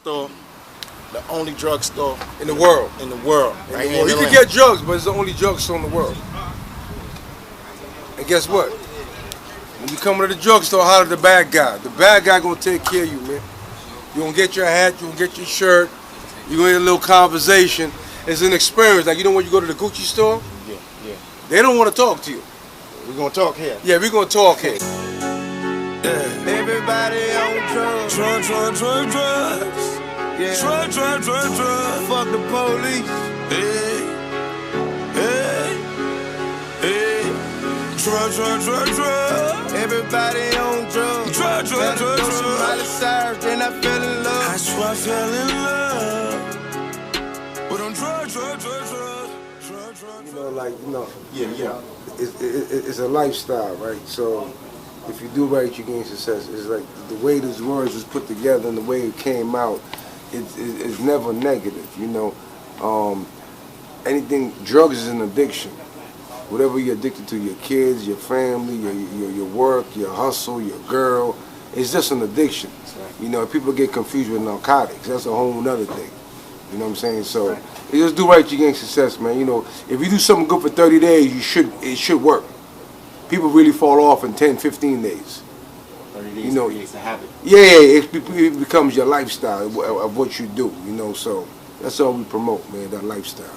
drugstore, the only drugstore in the world. In the world. Right here in You Atlanta. can get drugs, but it's the only drugstore in the world. And guess what? When you come to the drugstore, holler at the bad guy. The bad guy gonna take care of you, man. You gonna get your hat, you gonna get your shirt, you gonna get a little conversation. It's an experience. Like, you know when you go to the Gucci store? Yeah. They don't want to talk to you. We're gonna talk here. Yeah, we're gonna talk here. Everybody on drugs. Drugs. Yeah. Drugs. Fuck the police. Hey. Drugs. Everybody on drugs. Drugs. Somebody served, then I fell in love. I swear I fell in love. But I'm drugs. Yeah. It's a lifestyle, right? So if you do right, you gain success. It's like the way those words was put together and the way it came out, it's never negative, you know. Anything, drugs is an addiction. Whatever you're addicted to, your kids, your family, your work, your hustle, your girl, it's just an addiction. You know, people get confused with narcotics. That's a whole nother thing. You know what I'm saying? So you just do right, you gain success, man. You know, if you do something good for 30 days, it should work. People really fall off in 10, 15 days. 30 days, you know, creates a habit. Yeah, it becomes your lifestyle of what you do, you know. So that's all we promote, man, that lifestyle.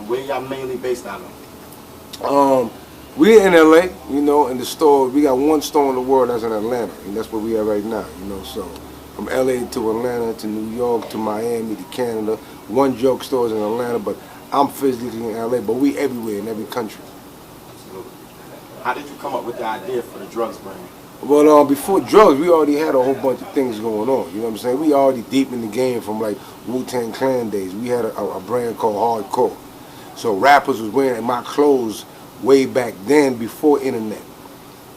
Where y'all mainly based out of? We're in LA, you know, in the store. We got one store in the world that's in Atlanta, and that's where we are right now, you know. So from LA to Atlanta to New York to Miami to Canada, one drugstore is in Atlanta, but I'm physically in LA, but we everywhere in every country. Absolutely. How did you come up with the idea for the drugs brand? Well, before drugs, we already had a whole bunch of things going on. You know what I'm saying? We already deep in the game from like Wu-Tang Clan days. We had a brand called Hardcore. So rappers was wearing my clothes way back then, before internet,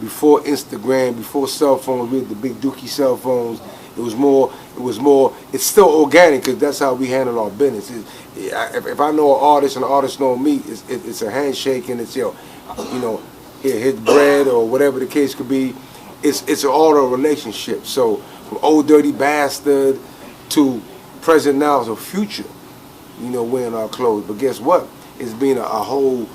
before Instagram, before cell phones. We had the big dookie cell phones. It's still organic because that's how we handle our business. If I know an artist and the artist know me, it's a handshake and it's, you know, his bread or whatever the case could be. It's an auto relationship. So from Old Dirty Bastard to present now to future, you know, wearing our clothes. But guess what? It's been a whole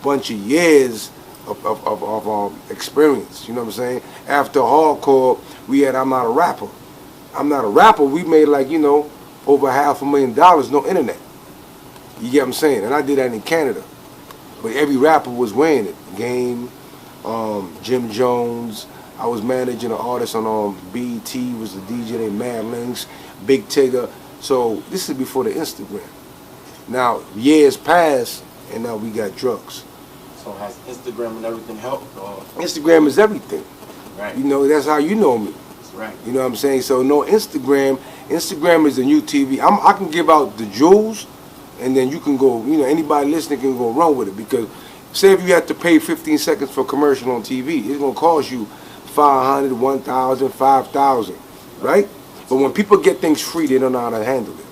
bunch of years of experience. You know what I'm saying? After hardcore, we had I'm Not a Rapper. I'm Not a Rapper, we made like, you know, over $500,000, no internet. You get what I'm saying? And I did that in Canada. But every rapper was wearing it. Game, Jim Jones. I was managing an artist on BET, was the DJ named Mad Links, Big Tigger. So this is before the Instagram. Now, years passed, and now we got drugs. So has Instagram and everything helped? Or? Instagram is everything. Right. You know, that's how you know me. That's right. You know what I'm saying? So no, Instagram is the new TV. I can give out the jewels, and then you can go, you know, anybody listening can go run with it. Because say if you have to pay 15 seconds for a commercial on TV, it's going to cost you $500, $1,000, $5,000, right? But when people get things free, they don't know how to handle it.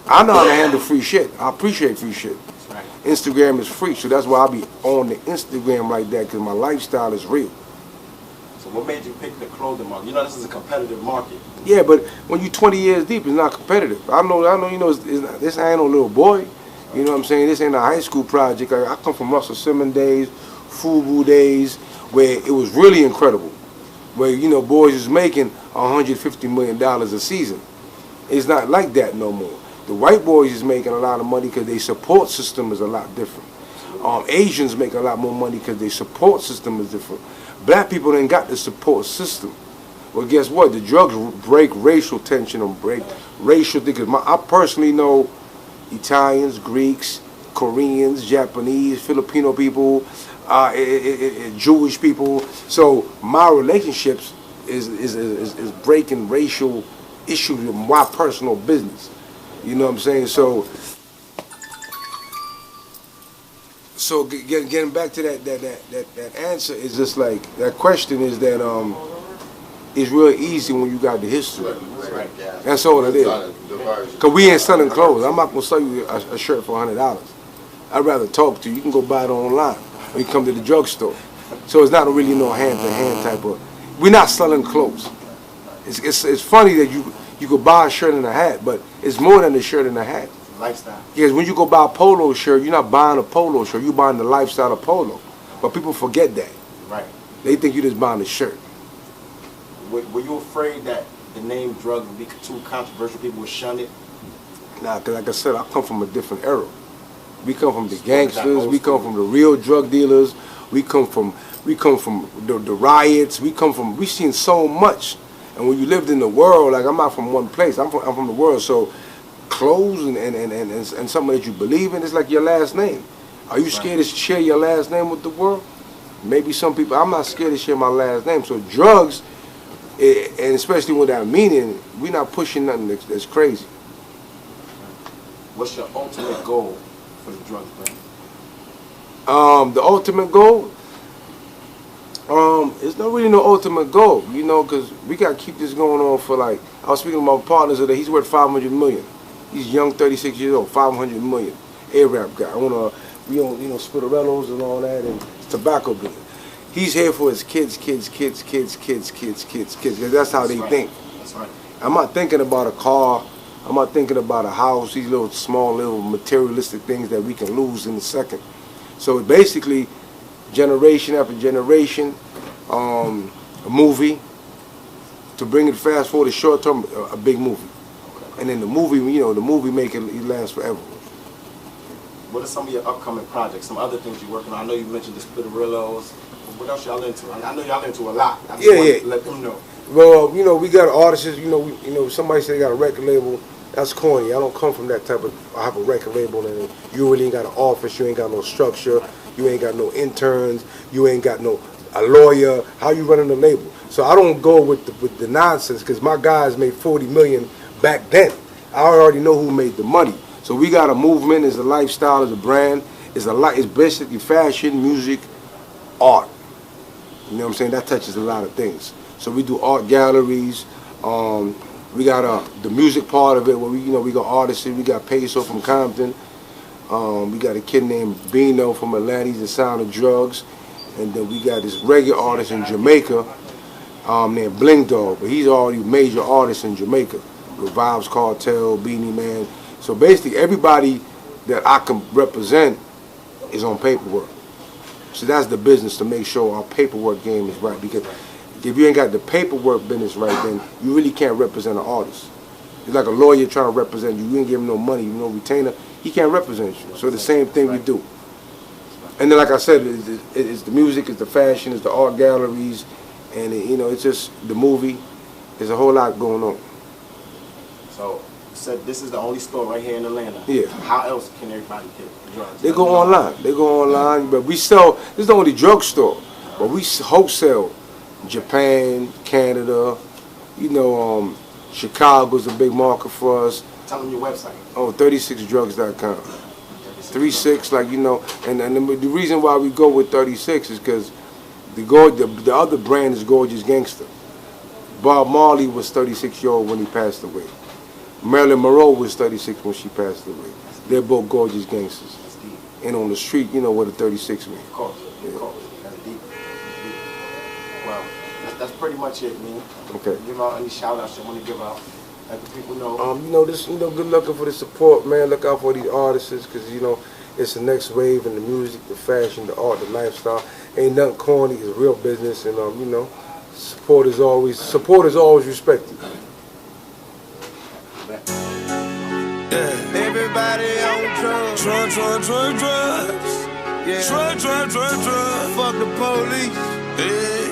I know how to handle free shit. I appreciate free shit. Right. Instagram is free, so that's why I'll be on the Instagram like that, because my lifestyle is real. So what made you pick the clothing market? You know this is a competitive market. Yeah, but when you're 20 years deep, it's not competitive. I know. You know, this ain't no little boy. You know what I'm saying? This ain't a high school project. I come from Russell Simmons days, FUBU days, where it was really incredible. Where, you know, boys is making $150 million a season. It's not like that no more. The white boys is making a lot of money because their support system is a lot different. Asians make a lot more money because their support system is different. Black people ain't got the support system. Well, guess what? The drugs break racial tension and break racial things. I personally know Italians, Greeks, Koreans, Japanese, Filipino people, Jewish people. So my relationships is breaking racial issues with my personal business. You know what I'm saying? So getting back to that answer is just like, that question is that it's real easy when you got the history. Right. That's all it is. Because we ain't selling clothes. I'm not going to sell you a shirt for $100. I'd rather talk to you. You can go buy it online. Or you come to the drugstore. So it's not really no hand-to-hand type of... We're not selling clothes. It's funny that you You could buy a shirt and a hat, but it's more than a shirt and a hat. Lifestyle. Because when you go buy a polo shirt, you're not buying a polo shirt. You're buying the lifestyle of polo. But people forget that. Right. They think you're just buying a shirt. Were you afraid that the name drug would be too controversial? People would shun it? Nah, because like I said, I come from a different era. We come from the gangsters. We come from the real drug dealers. We come from the riots. We've seen so much. And when you lived in the world, like I'm not from one place. I'm from the world. So clothes and something that you believe in is like your last name. Are you scared to share your last name with the world? Maybe some people. I'm not scared to share my last name. So drugs, and especially with that meaning, we're not pushing nothing that's crazy. What's your ultimate goal for the drugs brand? The ultimate goal? It's not really no ultimate goal, you know, because we got to keep this going on for like, I was speaking to my partners today, he's worth 500 million. He's young, 36 years old, 500 million. A-rap guy. We own, you know, Spitterellos and all that, and tobacco business. He's here for his kids, because that's how they think. That's right. I'm not thinking about a car. I'm not thinking about a house, these little small little materialistic things that we can lose in a second. So basically, generation after generation, a movie, to bring it fast forward to short term, a big movie. Okay. And then the movie, you know, the movie make it last forever. What are some of your upcoming projects, some other things you're working on? I know you mentioned the Spitterellos. What else y'all into? I know y'all into a lot. I just want to let them know. Well, you know, we got artists, you know, somebody say they got a record label. That's corny. I don't come from that type of, I have a record label and you really ain't got an office, you ain't got no structure, you ain't got no interns, you ain't got a lawyer. How you running the label? So I don't go with the nonsense, because my guys made 40 million back then. I already know who made the money. So we got a movement, it's a lifestyle, it's a brand, it's basically fashion, music, art. You know what I'm saying? That touches a lot of things. So we do art galleries. We got the music part of it, where we got artists. We got Peso from Compton. We got a kid named Bino from Atlanta. He's the sound of drugs. And then we got this reggae artist in Jamaica named Bling Dog. But he's already a major artist in Jamaica with Vibes Cartel, Beanie Man. So basically, everybody that I can represent is on paperwork. So that's the business, to make sure our paperwork game is right. Because if you ain't got the paperwork business right, then you really can't represent an artist. It's like a lawyer trying to represent you. You ain't give him no money, no retainer. He can't represent you. So the same thing we do. And then, like I said, it's the music, it's the fashion, it's the art galleries, and you know, it's just the movie. There's a whole lot going on. So, you said this is the only store right here in Atlanta. Yeah. How else can everybody get drugs? They go online. They go online, but we sell. This is the only drugstore, but we wholesale. Japan, Canada, you know, Chicago's a big market for us. Tell them your website. Oh, 36drugs.com. 36, like, you know, and the reason why we go with 36 is because the other brand is Gorgeous Gangster. Bob Marley was 36-year-old when he passed away. Marilyn Monroe was 36 when she passed away. They're both Gorgeous Gangsters. That's deep. And on the street, you know what a 36 means. Of course, of course. That's deep. Well, that's pretty much it, man. Okay. Give out any shout outs you want to give out. Let the people know. You know, good looking for the support, man. Look out for these artists, because, you know, it's the next wave in the music, the fashion, the art, the lifestyle. Ain't nothing corny. It's real business, and you know, support is always respected. Yeah. Everybody on drugs. Drugs. Yeah. Drugs. Fuck the police. Yeah.